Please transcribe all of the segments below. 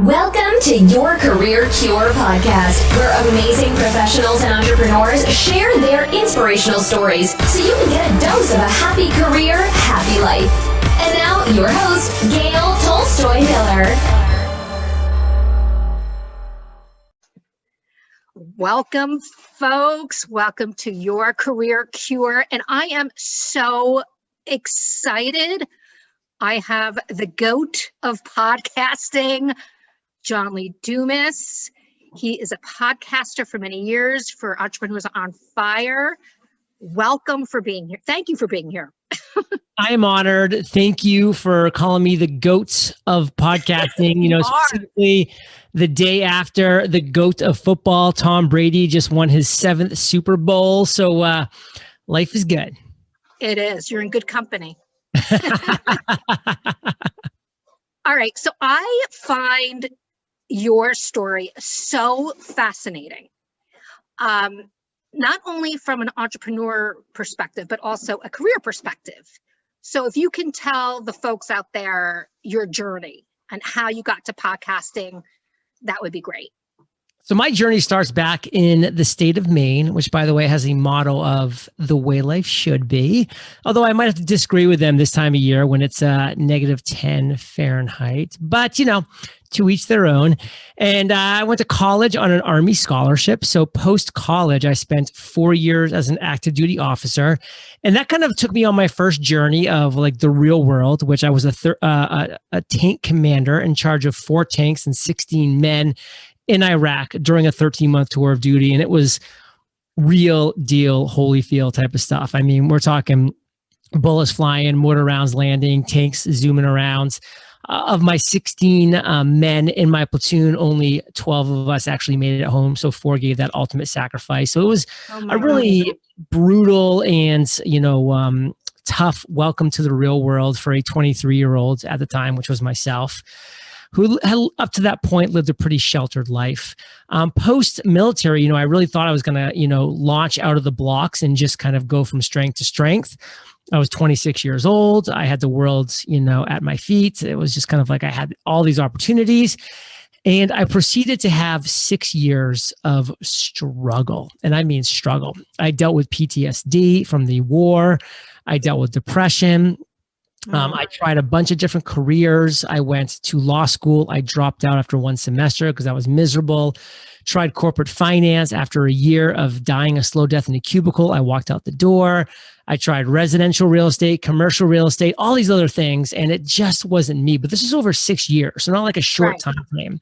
Welcome to Your Career Cure podcast, where amazing professionals and entrepreneurs share their inspirational stories so you can get a dose of a happy career, happy life. And now, your host, Gail Tolstoi-Miller. Welcome, folks. Welcome to Your Career Cure. And I am so excited. I have the GOAT of podcasting, John Lee Dumas. He is a podcaster for many years for Entrepreneurs on Fire. Welcome for being here. Thank you for being here. I am honored. Thank you for calling me the GOAT of podcasting. You know, specifically the day after the GOAT of football, Tom Brady, just won his 7th Super Bowl. So life is good. It is. You're in good company. All right. So I find your story so fascinating, not only from an entrepreneur perspective, but also a career perspective. So if you can tell the folks out there your journey and how you got to podcasting, that would be great. So my journey starts back in the state of Maine, which, by the way, has a motto of the way life should be. Although I might have to disagree with them this time of year when it's -10 Fahrenheit. But, you know, to each their own. And I went to college on an Army scholarship. So post-college, I spent 4 years as an active duty officer. And that kind of took me on my first journey of like the real world, which I was a tank commander in charge of 4 tanks and 16 men in Iraq during a 13-month tour of duty. And it was real deal, Holyfield type of stuff. I mean, we're talking bullets flying, mortar rounds landing, tanks zooming around. Of my 16 men in my platoon, only 12 of us actually made it home. So 4 gave that ultimate sacrifice. So it was a really brutal and, tough welcome to the real world for a 23-year-old at the time, which was myself, who had up to that point lived a pretty sheltered life. Post-military, I really thought I was going to, launch out of the blocks and just kind of go from strength to strength. I was 26 years old. I had the world, at my feet. It was just kind of like I had all these opportunities. And I proceeded to have 6 years of struggle. And I mean struggle. I dealt with PTSD from the war. I dealt with depression. I tried a bunch of different careers. I went to law school. I dropped out after 1 semester because I was miserable. Tried corporate finance. After a year of dying a slow death in a cubicle, I walked out the door. I tried residential real estate, commercial real estate, all these other things, and it just wasn't me. But this is over 6 years, so not like a short time frame.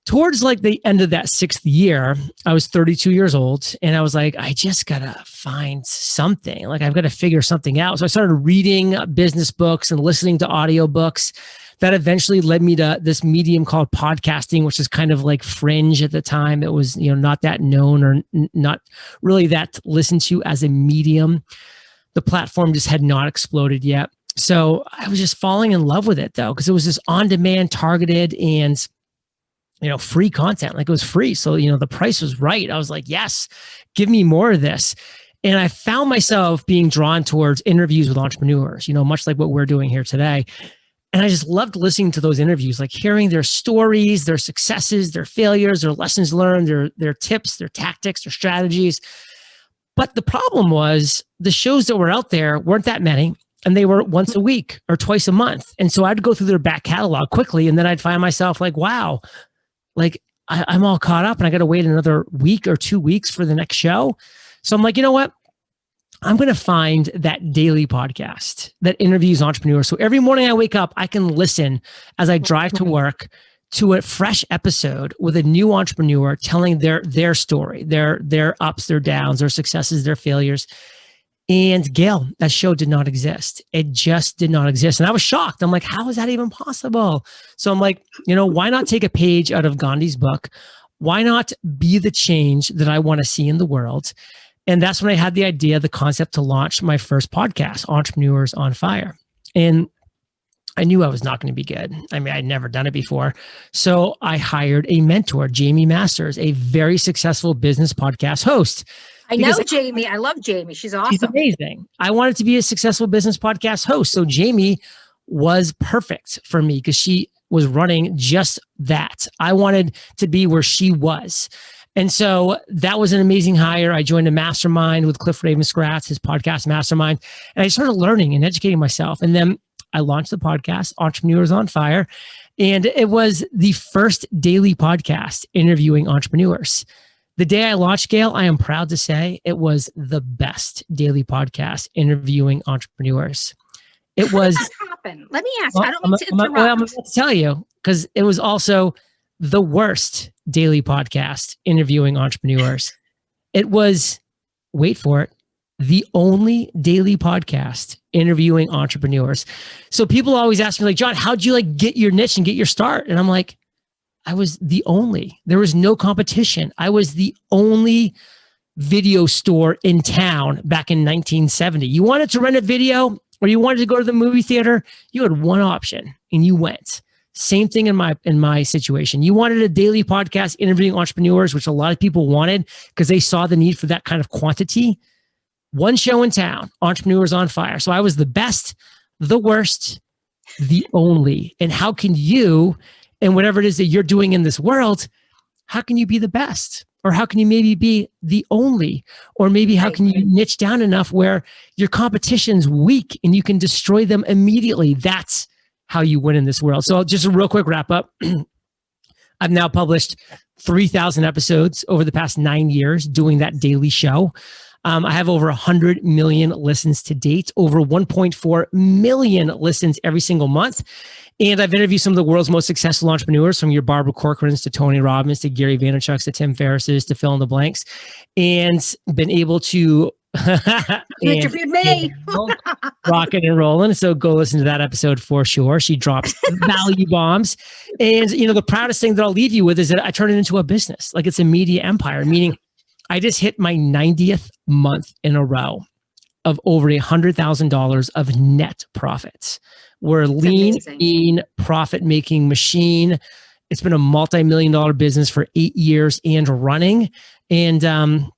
Towards like the end of that 6th year, I was 32 years old, and I was like, I just gotta find something. Like, I've got to figure something out. So I started reading business books and listening to audiobooks. That eventually led me to this medium called podcasting, which is kind of like fringe at the time. It was, not that known or not really that listened to as a medium. The platform just had not exploded yet. So I was just falling in love with it though, because it was this on-demand, targeted, and free content. Like, it was free. So, the price was right. I was like, yes, give me more of this. And I found myself being drawn towards interviews with entrepreneurs, much like what we're doing here today. And I just loved listening to those interviews, like hearing their stories, their successes, their failures, their lessons learned, their tips, their tactics, their strategies. But the problem was the shows that were out there weren't that many, and they were once a week or twice a month. And so I'd go through their back catalog quickly, and then I'd find myself like, wow, like I'm all caught up and I got to wait another week or 2 weeks for the next show. So I'm like, you know what? I'm going to find that daily podcast that interviews entrepreneurs. So every morning I wake up, I can listen as I drive to work to a fresh episode with a new entrepreneur telling their story, their ups, their downs, their successes, their failures. And Gail, that show did not exist. It just did not exist. And I was shocked. I'm like, how is that even possible? So I'm like, why not take a page out of Gandhi's book? Why not be the change that I want to see in the world? And that's when I had the idea, the concept to launch my first podcast, Entrepreneurs on Fire. And I knew I was not going to be good. I mean, I'd never done it before. So I hired a mentor, Jamie Masters, a very successful business podcast host. I know Jamie. I love Jamie. She's awesome. She's amazing. I wanted to be a successful business podcast host. So Jamie was perfect for me because she was running just that. I wanted to be where she was. And so that was an amazing hire. I joined a mastermind with Cliff Ravenscraft, his podcast mastermind, and I started learning and educating myself. And then I launched the podcast, Entrepreneurs on Fire, and it was the first daily podcast interviewing entrepreneurs. The day I launched, Gail, I am proud to say it was the best daily podcast interviewing entrepreneurs. It was. How did that happen? Let me ask you. I don't mean to interrupt. I'm about to tell you, because it was also the worst daily podcast interviewing entrepreneurs. It was, wait for it, the only daily podcast interviewing entrepreneurs. So people always ask me, like, John, how'd you like get your niche and get your start? And I'm like, I was the only. There was no competition. I was the only video store in town back in 1970. You wanted to rent a video or you wanted to go to the movie theater, you had one option and you went. Same thing in my situation. You wanted a daily podcast interviewing entrepreneurs, which a lot of people wanted because they saw the need for that kind of quantity. One show in town, Entrepreneurs on Fire. So I was the best, the worst, the only. And how can you, and whatever it is that you're doing in this world, how can you be the best? Or how can you maybe be the only? Or maybe how can you niche down enough where your competition's weak and you can destroy them immediately? That's how you win in this world. So just a real quick wrap up. I've now published 3,000 episodes over the past 9 years doing that daily show. I have over 100 million listens to date, over 1.4 million listens every single month. And I've interviewed some of the world's most successful entrepreneurs, from your Barbara Corcorans to Tony Robbins to Gary Vaynerchuk's to Tim Ferris's to fill in the blanks, and been able to interviewed me. Rocking and rolling. So go listen to that episode for sure. She drops value bombs. And the proudest thing that I'll leave you with is that I turn it into a business. Like, it's a media empire, meaning I just hit my 90th month in a row of over $100,000 of net profits. We're a lean, profit-making machine. It's been a multi-million-dollar business for 8 years and running. And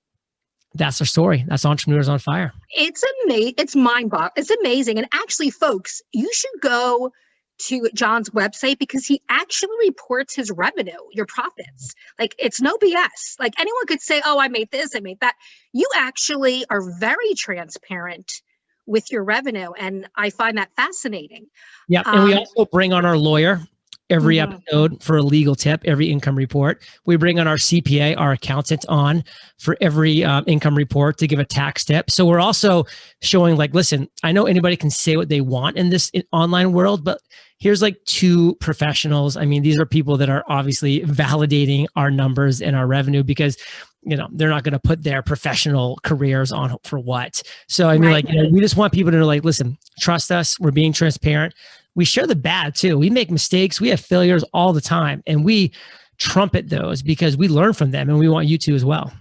that's our story. That's Entrepreneurs on Fire. It's amazing. It's mind-boggling. It's amazing. And actually, folks, you should go to John's website because he actually reports his revenue, your profits. Like, it's no BS. Like, anyone could say, oh, I made this, I made that. You actually are very transparent with your revenue. And I find that fascinating. Yeah. And we also bring on our lawyer every episode for a legal tip, every income report. We bring on our CPA, our accountant, on for every income report to give a tax tip. So we're also showing, like, listen, I know anybody can say what they want in this online world, but here's like two professionals. I mean, these are people that are obviously validating our numbers and our revenue, because they're not going to put their professional careers on for what. So I mean, we just want people to know, like, listen, trust us. We're being transparent. We share the bad too. We make mistakes. We have failures all the time, and we trumpet those because we learn from them, and we want you to as well.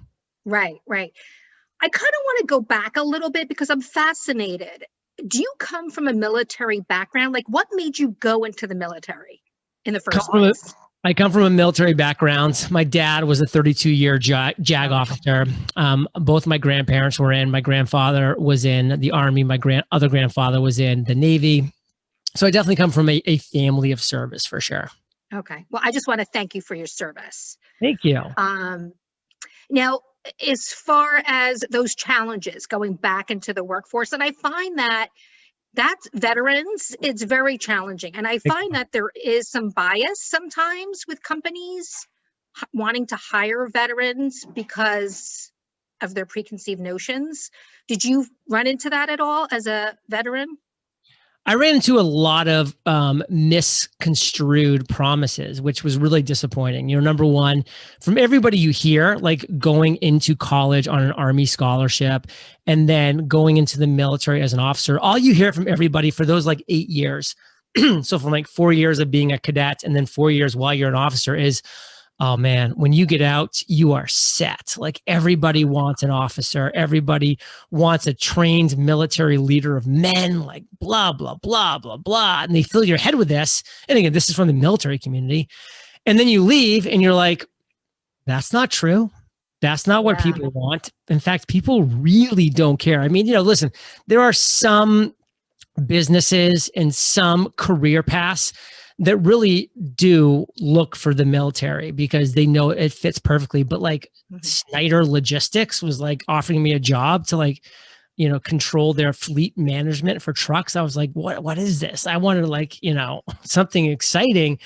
Right. I kind of want to go back a little bit because I'm fascinated. Do you come from a military background? Like, what made you go into the military in the first place? I come from a military background. My dad was a 32-year JAG officer. Both my grandparents were in. My grandfather was in the Army. My other grandfather was in the Navy. So I definitely come from a family of service, for sure. Okay. Well, I just want to thank you for your service. Thank you. Now, as far as those challenges going back into the workforce, and I find that that's veterans, it's very challenging. And I find that there is some bias sometimes with companies wanting to hire veterans because of their preconceived notions. Did you run into that at all as a veteran? I ran into a lot of misconstrued promises, which was really disappointing. Number one, from everybody you hear, like going into college on an Army scholarship and then going into the military as an officer, all you hear from everybody for those like 8 years, so from like 4 years of being a cadet and then 4 years while you're an officer is, oh man, when you get out, you are set. Like, everybody wants an officer. Everybody wants a trained military leader of men, like blah, blah, blah, blah, blah. And they fill your head with this. And again, this is from the military community. And then you leave and you're like, that's not true. That's not what people want. In fact, people really don't care. I mean, listen, there are some businesses and some career paths that really do look for the military because they know it fits perfectly. But like Snyder Logistics was like offering me a job to like, control their fleet management for trucks. I was like, what is this? I wanted like, something exciting.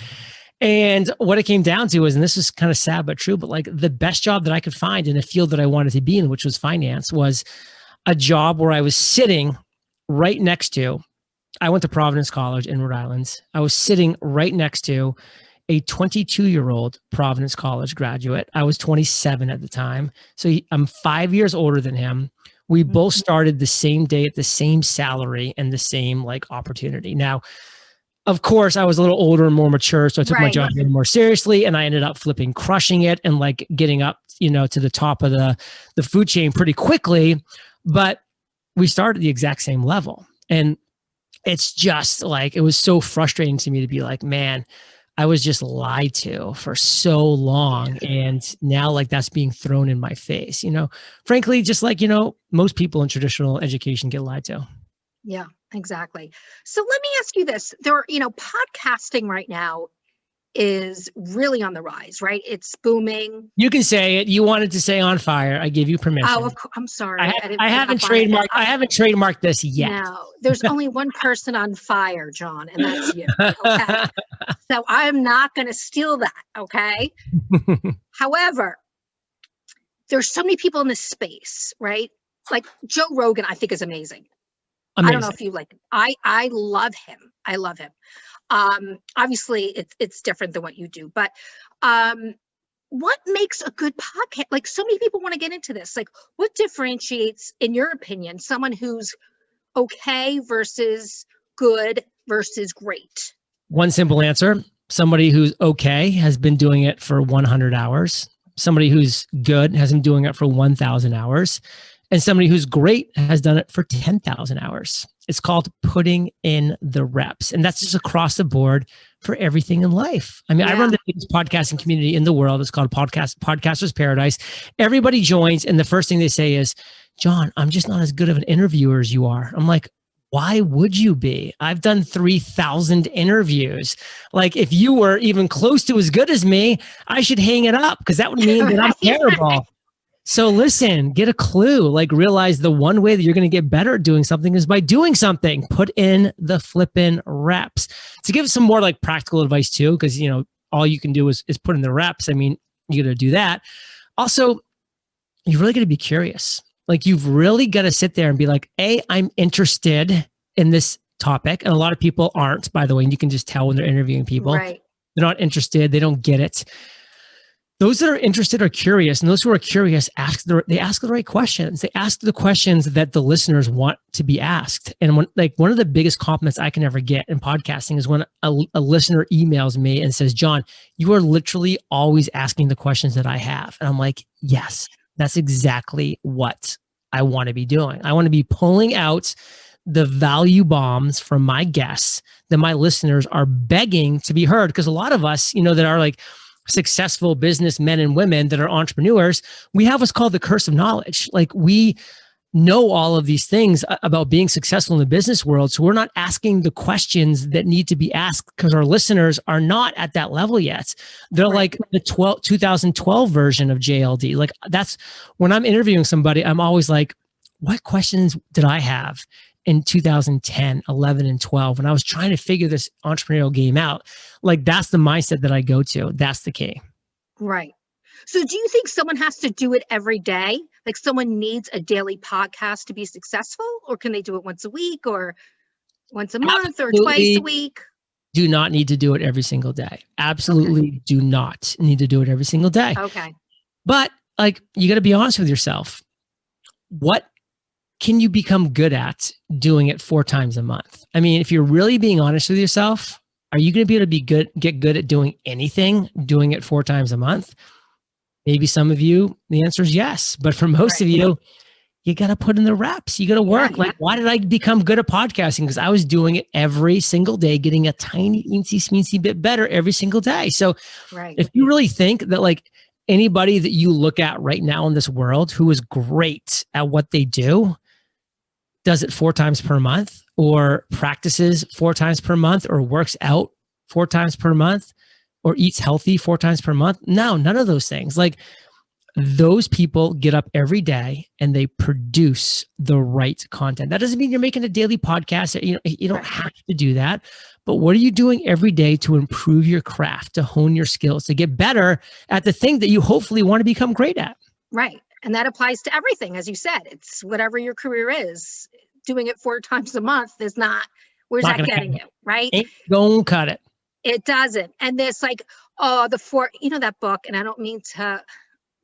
And what it came down to is, and this is kind of sad but true, but like the best job that I could find in a field that I wanted to be in, which was finance, was a job where I was sitting right next to, I went to Providence College in Rhode Island. I was sitting right next to a 22-year-old Providence College graduate. I was 27 at the time. So I'm 5 years older than him. We both started the same day at the same salary and the same like opportunity. Now, of course, I was a little older and more mature, so I took my job more seriously, and I ended up crushing it and like getting up, to the top of the food chain pretty quickly. But we started at the exact same level, and it's just like, it was so frustrating to me to be like, man, I was just lied to for so long. And now like that's being thrown in my face, frankly, just like, most people in traditional education get lied to. Yeah, exactly. So let me ask you this. Podcasting right now is really on the rise, right? It's booming. You can say it. You wanted to say on fire. I give you permission. Oh, of course. I'm sorry. I haven't trademarked this yet. No, there's only one person on fire, John, and that's you. Okay. So I'm not going to steal that. Okay. However, there's so many people in this space, right? Like Joe Rogan, I think is amazing. I don't know if you like him. I love him. I love him. Obviously it's different than what you do, but what makes a good podcast? Like so many people want to get into this. Like what differentiates, in your opinion, someone who's okay versus good versus great? One simple answer. Somebody who's okay has been doing it for 100 hours. Somebody who's good has been doing it for 1,000 hours. And somebody who's great has done it for 10,000 hours. It's called putting in the reps. And that's just across the board for everything in life. I mean, I run the biggest podcasting community in the world. It's called Podcasters Paradise. Everybody joins. And the first thing they say is, John, I'm just not as good of an interviewer as you are. I'm like, why would you be? I've done 3,000 interviews. Like if you were even close to as good as me, I should hang it up because that would mean that I'm terrible. So listen, get a clue, like realize the one way that you're going to get better at doing something is by doing something. Put in the flipping reps. To give some more like practical advice too, because all you can do is put in the reps. I mean, you got to do that. Also, you really got to be curious. Like you've really got to sit there and be like, I'm interested in this topic. And a lot of people aren't, by the way, and you can just tell when they're interviewing people. Right. They're not interested. They don't get it. Those that are interested are curious, and those who are curious ask the right questions. They ask the questions that the listeners want to be asked. And one of the biggest compliments I can ever get in podcasting is when a listener emails me and says, John, you are literally always asking the questions that I have. And I'm like, yes, that's exactly what I want to be doing. I want to be pulling out the value bombs from my guests that my listeners are begging to be heard. Because a lot of us, that are like successful businessmen and women that are entrepreneurs, we have what's called the curse of knowledge. Like we know all of these things about being successful in the business world. So we're not asking the questions that need to be asked because our listeners are not at that level yet. They're like the 2012 version of JLD. Like that's when I'm interviewing somebody, I'm always like, what questions did I have in 2010, 11, and 12 when I was trying to figure this entrepreneurial game out? Like that's the mindset that I go to. That's the key. Right. So do you think someone has to do it every day? Like someone needs a daily podcast to be successful, or can they do it once a week or once a month or twice a week? Do not need to do it every single day. Absolutely do not need to do it every single day. Okay. But like, you got to be honest with yourself. What can you become good at doing it 4 times a month? I mean, if you're really being honest with yourself, are you going to be able to get good at doing anything, doing it 4 times a month? Maybe some of you, the answer is yes. But for most of you, you got to put in the reps. You got to work. Yeah, like, why did I become good at podcasting? Because I was doing it every single day, getting a tiny, teensy bit better every single day. So if you really think that like anybody that you look at right now in this world who is great at what they do, does it 4 times per month or practices 4 times per month or works out 4 times per month or eats healthy 4 times per month. No, none of those things. Like, those people get up every day and they produce the right content. That doesn't mean you're making a daily podcast. You don't have to do that. But what are you doing every day to improve your craft, to hone your skills, to get better at the thing that you hopefully want to become great at? Right. And that applies to everything. As you said, it's whatever your career is. Doing it 4 times a month is not, where's that getting you? Right? Ain't gonna cut it. It doesn't. And this the 4, that book, and I don't mean to.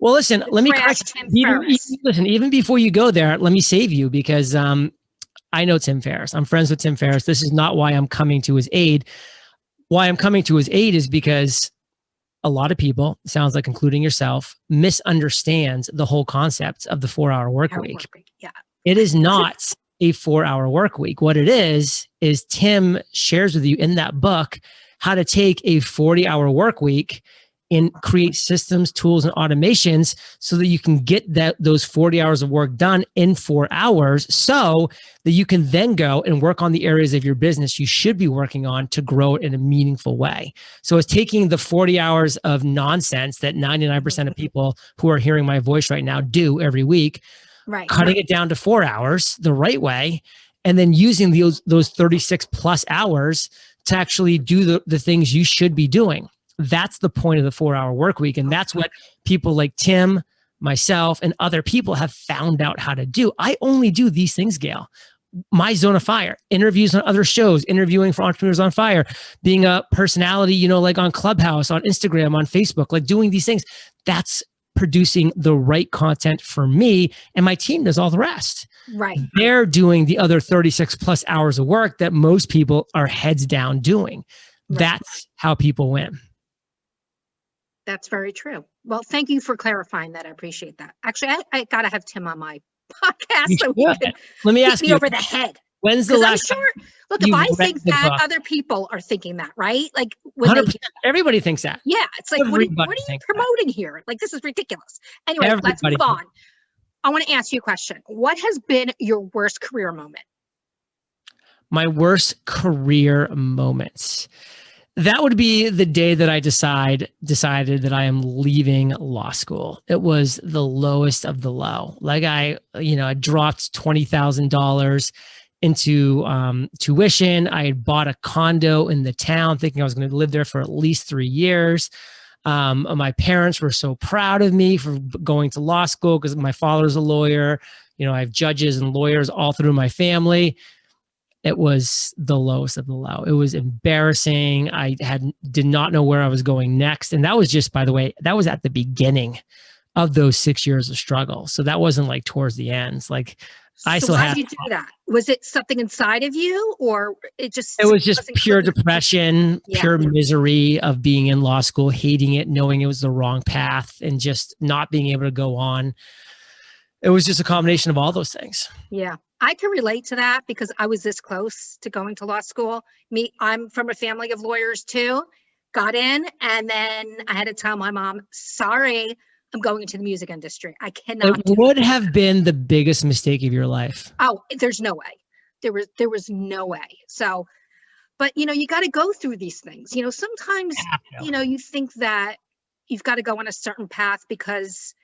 Well, listen, let me correct you. Listen, even before you go there, let me save you, because I know Tim Ferris. I'm friends with Tim Ferris. This is not why I'm coming to his aid. Why I'm coming to his aid is because a lot of people, sounds like including yourself, misunderstands the whole concept of the 4-hour work week. Yeah. It is not a 4-hour work week. What it is Tim shares with you in that book how to take a 40-hour work week and create systems, tools, and automations so that you can get those 40 hours of work done in 4 hours, so that you can then go and work on the areas of your business you should be working on to grow it in a meaningful way. So it's taking the 40 hours of nonsense that 99% of people who are hearing my voice right now do every week, cutting it down to 4 hours the right way, and then using those 36 plus hours to actually do the things you should be doing. That's the point of the 4-hour work week. And that's what people like Tim, myself, and other people have found out how to do. I only do these things, Gail. My zone of fire, interviews on other shows, interviewing for Entrepreneurs on Fire, being a personality, like on Clubhouse, on Instagram, on Facebook, like doing these things. That's producing the right content for me, and my team does all the rest. Right. They're doing the other 36 plus hours of work that most people are heads down doing. Right. That's how people win. That's very true. Well, thank you for clarifying that. I appreciate that. Actually, I got to have Tim on my podcast so he can let me ask you over the head. When's the last time? Look, if I think that, other people are thinking that, right? Like, when everybody thinks that. Yeah, it's like, what are you promoting here? Like, this is ridiculous. Anyway, let's move on. I want to ask you a question. What has been your worst career moment? My worst career moments. That would be the day that I decided that I am leaving law school. It was the lowest of the low. Like, I dropped $20,000 into tuition. I had bought a condo in the town thinking I was going to live there for at least 3 years. My parents were so proud of me for going to law school because my father's a lawyer. I have judges and lawyers all through my family. It was the lowest of the low. It was embarrassing. I did not know where I was going next. And that was just, by the way, that was at the beginning of those 6 years of struggle. So that wasn't like towards the ends. Like, I still had. Why did you do that? Was it something inside of you, or it was just pure depression, pure misery of being in law school, hating it, knowing it was the wrong path, and just not being able to go on. It was just a combination of all those things. Yeah. I can relate to that because I was this close to going to law school. I'm from a family of lawyers too. Got in, and then I had to tell my mom, sorry, I'm going into the music industry. I cannot. It would have been the biggest mistake of your life. Oh, there's no way. There was no way. So, but you got to go through these things. Sometimes, you think that you've got to go on a certain path because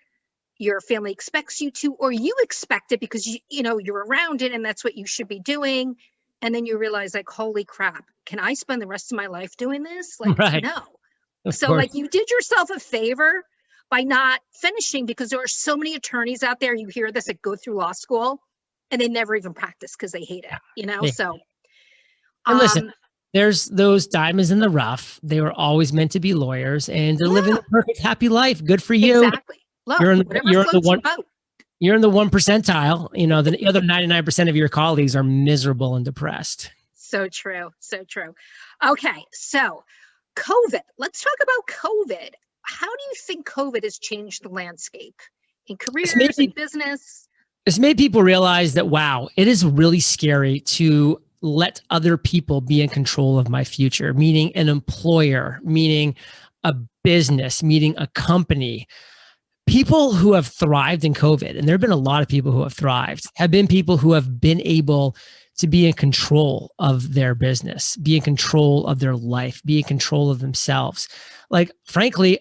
your family expects you to, or you expect it because you're around it and that's what you should be doing. And then you realize, like, holy crap, can I spend the rest of my life doing this? Like, right. No. So like, you did yourself a favor by not finishing, because there are so many attorneys out there, you hear this, that go through law school and they never even practice because they hate it, Yeah. So. And listen, there's those diamonds in the rough. They were always meant to be lawyers, and they're living a perfect, happy life. Good for you. Exactly. Look, you're in the 1 percentile. The other 99% of your colleagues are miserable and depressed. So true. So true. Okay. So COVID, let's talk about COVID. How do you think COVID has changed the landscape in careers and business? It's made people realize that, wow, it is really scary to let other people be in control of my future, meaning an employer, meaning a business, meaning a company. People who have thrived in COVID, and there have been a lot of people who have thrived, have been people who have been able to be in control of their business, be in control of their life, be in control of themselves. Like, frankly,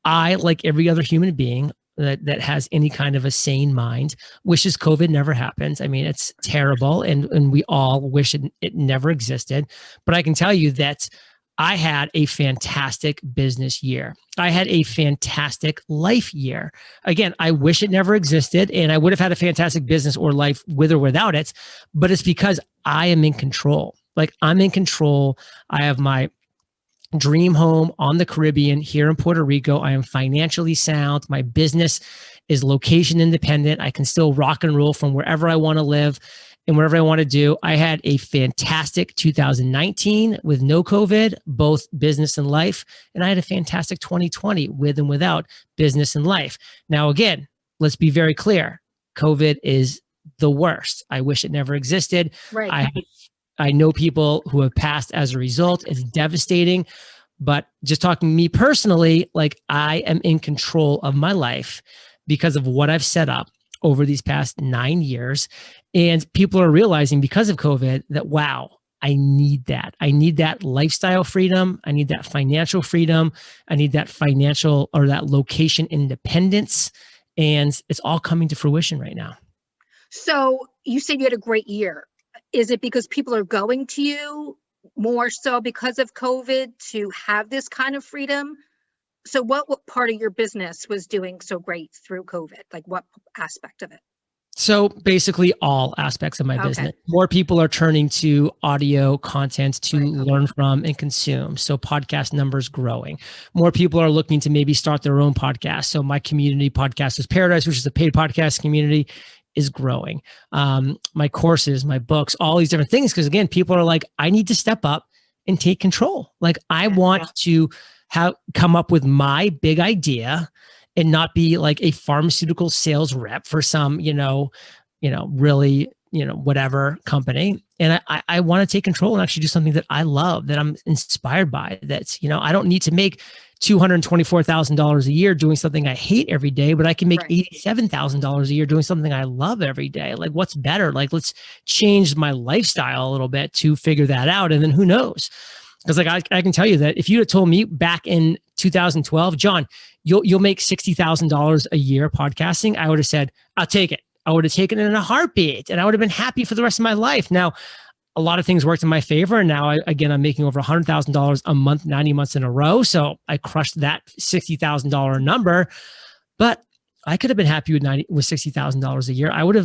I, like every other human being that has any kind of a sane mind, wishes COVID never happened. I mean, it's terrible, and we all wish it never existed. But I can tell you that I had a fantastic business year. I had a fantastic life year. Again, I wish it never existed, and I would have had a fantastic business or life with or without it, but it's because I am in control. Like, I'm in control. I have my dream home on the Caribbean here in Puerto Rico. I am financially sound. My business is location independent. I can still rock and roll from wherever I want to live and whatever I want to do. I had a fantastic 2019 with no COVID, both business and life. And I had a fantastic 2020 with and without business and life. Now, again, let's be very clear. COVID is the worst. I wish it never existed. Right. I know people who have passed as a result. It's devastating. But just talking to me personally, like, I am in control of my life because of what I've set up over these past 9 years. And people are realizing because of COVID that, wow, I need that. I need that lifestyle freedom. I need that financial freedom. I need that financial or that location independence. And it's all coming to fruition right now. So you said you had a great year. Is it because people are going to you more so because of COVID to have this kind of freedom? So what part of your business was doing so great through COVID? Like, what aspect of it? So basically all aspects of my business. More people are turning to audio content to learn from and consume. So podcast numbers growing. More people are looking to maybe start their own podcast. So my community, Podcasters Paradise, which is a paid podcast community, is growing. My courses, my books, all these different things. Because again, people are like, I need to step up and take control. Like, I want to come up with my big idea and not be like a pharmaceutical sales rep for some, really, whatever company. And I want to take control and actually do something that I love, that I'm inspired by. That's, I don't need to make $224,000 a year doing something I hate every day, but I can make $87,000 a year doing something I love every day. Like, what's better? Like, let's change my lifestyle a little bit to figure that out. And then who knows? Because like, I can tell you that if you had told me back in 2012, John, you'll make $60,000 a year podcasting, I would have said, I'll take it. I would have taken it in a heartbeat, and I would have been happy for the rest of my life. Now, a lot of things worked in my favor. And now, I'm making over $100,000 a month, 90 months in a row. So I crushed that $60,000 number, but I could have been happy with $60,000 a year. I would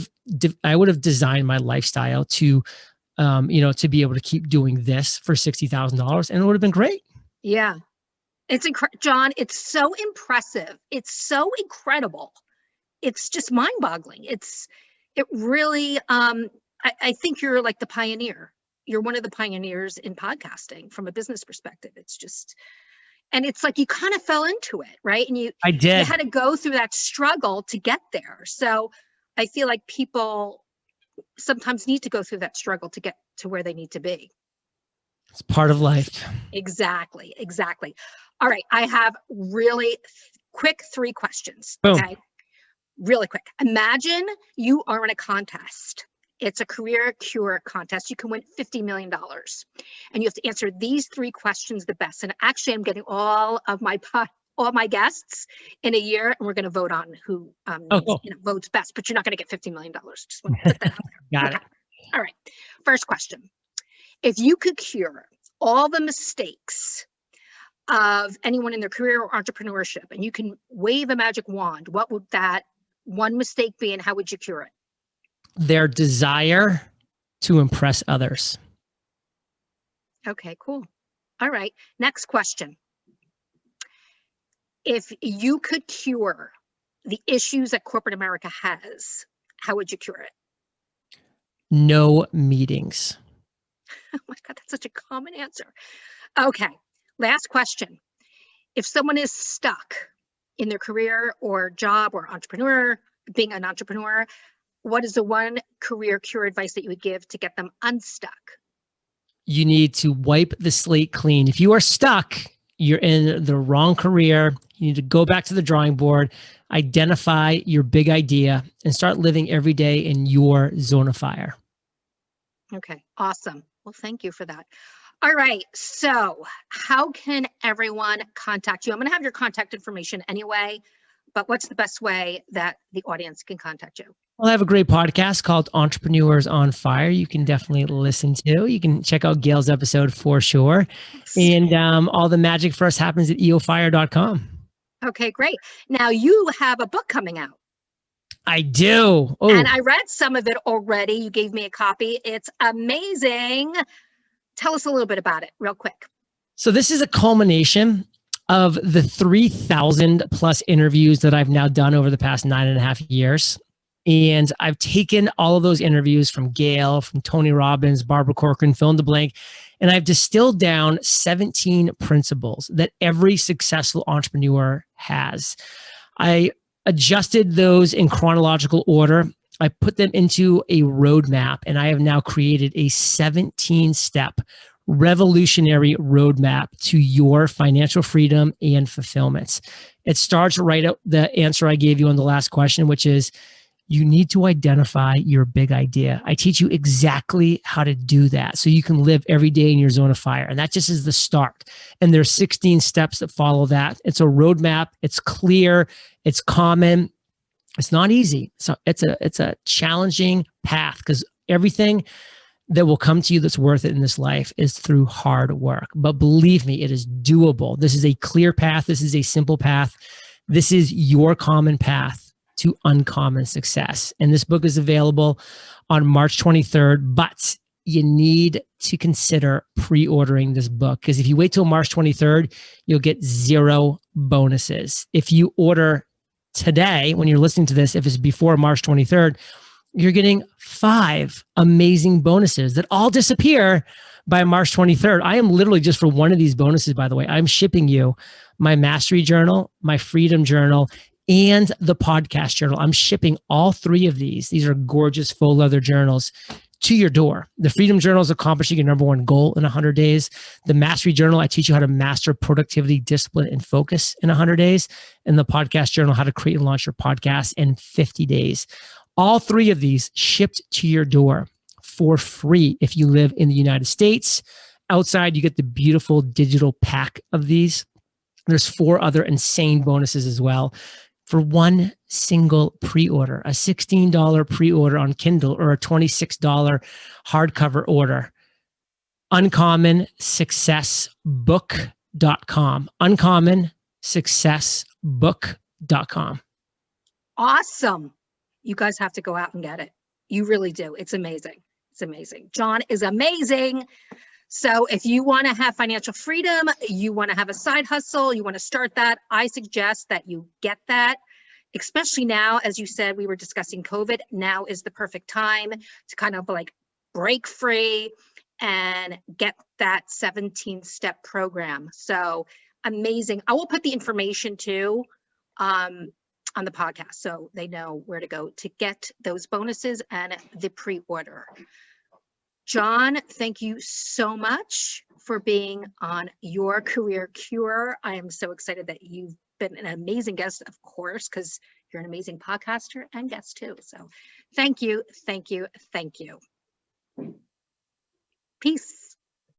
have designed my lifestyle to, to be able to keep doing this for $60,000, and it would have been great. Yeah. It's John, it's so impressive. It's so incredible. It's just mind-boggling. It really, I think you're like the pioneer. You're one of the pioneers in podcasting from a business perspective. It's just, and it's like you kind of fell into it, right? And I did. You had to go through that struggle to get there. So I feel like people sometimes need to go through that struggle to get to where they need to be. It's part of life. Exactly. All right. I have really quick 3 questions. Boom. Okay. Really quick. Imagine you are in a contest. It's a career cure contest. You can win $50 million. And you have to answer these 3 questions the best. And actually, I'm getting all my guests in a year, and we're going to vote on who votes best. But you're not going to get $50 million. Just want to put that out there. Got it. All right. First question. If you could cure all the mistakes of anyone in their career or entrepreneurship, and you can wave a magic wand, what would that one mistake be, and how would you cure it? Their desire to impress others. Okay, cool. All right. Next question. If you could cure the issues that corporate America has, how would you cure it? No meetings. Oh my God, that's such a common answer. Okay. Last question. If someone is stuck in their career or job or being an entrepreneur, what is the one career cure advice that you would give to get them unstuck? You need to wipe the slate clean. If you are stuck, you're in the wrong career. You need to go back to the drawing board, identify your big idea, and start living every day in your zone of fire. Okay, awesome. Well, thank you for that. All right, so how can everyone contact you? I'm going to have your contact information anyway, but what's the best way that the audience can contact you? Well, I have a great podcast called Entrepreneurs on Fire. You can definitely listen to. You can check out Gail's episode for sure. And all the magic for us happens at eofire.com. Okay, great. Now you have a book coming out. I do. Oh. And I read some of it already. You gave me a copy. It's amazing. Tell us a little bit about it real quick. So this is a culmination of the 3,000 plus interviews that I've now done over the past 9.5 years. And I've taken all of those interviews from Gail, from Tony Robbins, Barbara Corcoran, fill in the blank, and I've distilled down 17 principles that every successful entrepreneur has. I adjusted those in chronological order. I put them into a roadmap, and I have now created a 17-step revolutionary roadmap to your financial freedom and fulfillments. It starts right at the answer I gave you on the last question, which is you need to identify your big idea. I teach you exactly how to do that so you can live every day in your zone of fire. And that just is the start. And there's 16 steps that follow that. It's a roadmap. It's clear. It's common. It's not easy. So it's a challenging path because everything that will come to you that's worth it in this life is through hard work. But believe me, it is doable. This is a clear path. This is a simple path. This is your common path to uncommon success. And this book is available on March 23rd, but you need to consider pre-ordering this book because if you wait till March 23rd, you'll get 0 bonuses. If you order today, when you're listening to this, if it's before March 23rd, you're getting 5 amazing bonuses that all disappear by March 23rd. I am literally just for one of these bonuses, by the way, I'm shipping you my Mastery Journal, my Freedom Journal, and the Podcast Journal. I'm shipping all 3 of these. These are gorgeous faux leather journals to your door. The Freedom Journal is accomplishing your number 1 goal in 100 days. The Mastery Journal, I teach you how to master productivity, discipline, and focus in 100 days. And the Podcast Journal, how to create and launch your podcast in 50 days. All 3 of these shipped to your door for free if you live in the United States. Outside, you get the beautiful digital pack of these. There's 4 other insane bonuses as well. For one single pre-order, a $16 pre-order on Kindle or a $26 hardcover order. UncommonSuccessBook.com. UncommonSuccessBook.com. Awesome. You guys have to go out and get it. You really do. It's amazing. It's amazing. John is amazing. So if you want to have financial freedom, you want to have a side hustle, you want to start that, I suggest that you get that, especially now, as you said, we were discussing COVID. Now is the perfect time to kind of like break free and get that 17-step program. So amazing. I will put the information too on the podcast so they know where to go to get those bonuses and the pre-order. John, thank you so much for being on Your Career Cure. I am so excited that you've been an amazing guest, of course, because you're an amazing podcaster and guest too. So thank you, thank you, thank you. Peace.